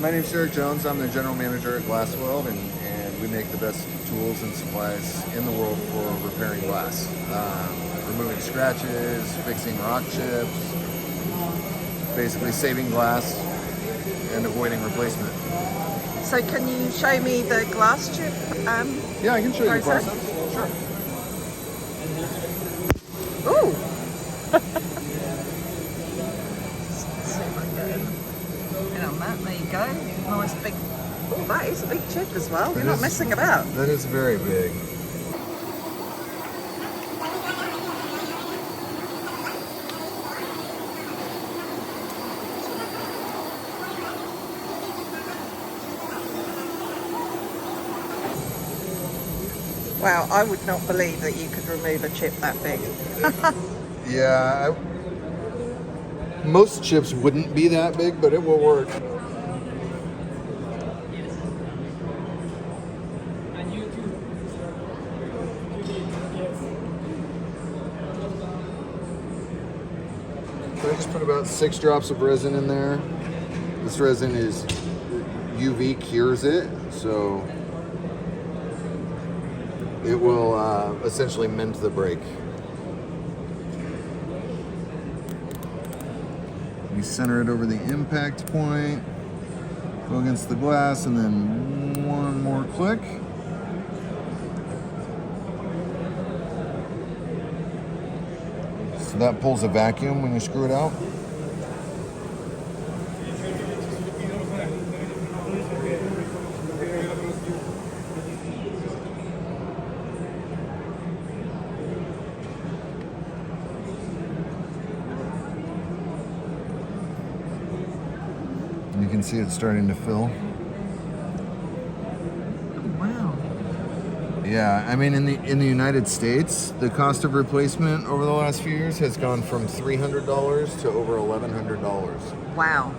My name's Eric Jones. I'm the general manager at GlaswWeld, and we make the best tools and supplies in the world for repairing glass. Removing scratches, fixing rock chips, basically saving glass and avoiding replacement. So can you show me the glass chip? Yeah, I can show you the process? process. Sure. Ooh! See if I can get in on that. There you go. Nice big. Oh, that is a big chip as well. You're not messing about. That is very big. Wow, I would not believe that you could remove a chip that big. Yeah, most chips wouldn't be that big, but it will work. So I just put about 6 drops of resin in there. This resin is UV cures it, so it will essentially mend the break. You center it over the impact point, go against the glass, and then one more click. So that pulls a vacuum when you screw it out. You can see it starting to fill. Wow. Yeah, I mean, in the United States, the cost of replacement over the last few years has gone from $300 to over $1,100. Wow.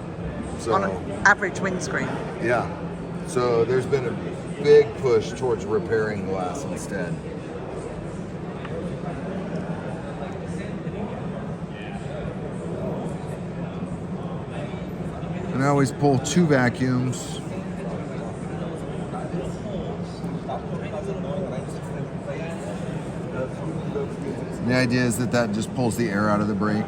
So, on an average windscreen. Yeah. So there's been a big push towards repairing glass instead. And I always pull 2 vacuums. The idea is that just pulls the air out of the brake.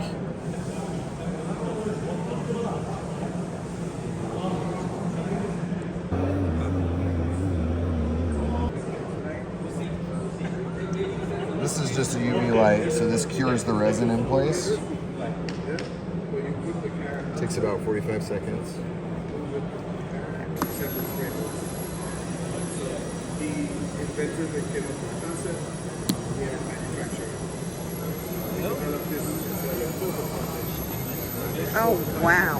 This is just a UV light, so this cures the resin in place. Takes about 45 seconds. Oh, wow.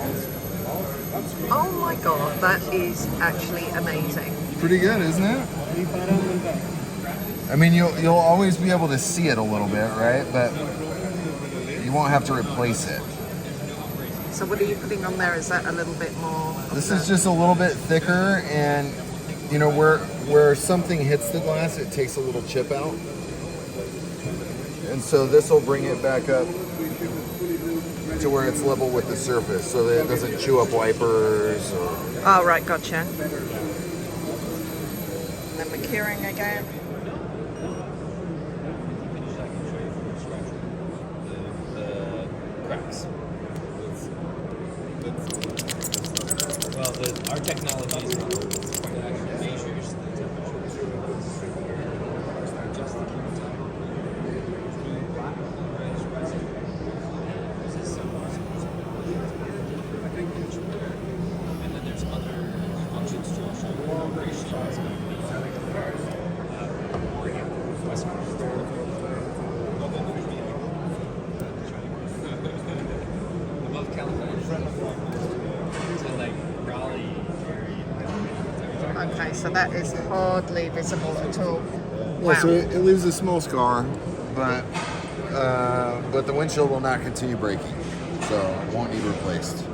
Oh my God, that is actually amazing. Pretty good, isn't it? I mean, you'll always be able to see it a little bit, right? But you won't have to replace it. So what are you putting on there? Is that a little bit more? This is just a little bit thicker, and you know, where something hits the glass, it takes a little chip out. And so this will bring it back up to where it's level with the surface, so that it doesn't chew up wipers or... Oh, right, gotcha. And then we're curing again. Cracks. Well, our technology is not it actually measures the temperature. Just the and then there's other functions to show ratios. Above California. So like Raleigh area. Okay, so that is hardly visible at all. Yeah, so it leaves a small scar, but the windshield will not continue breaking, so it won't need replaced.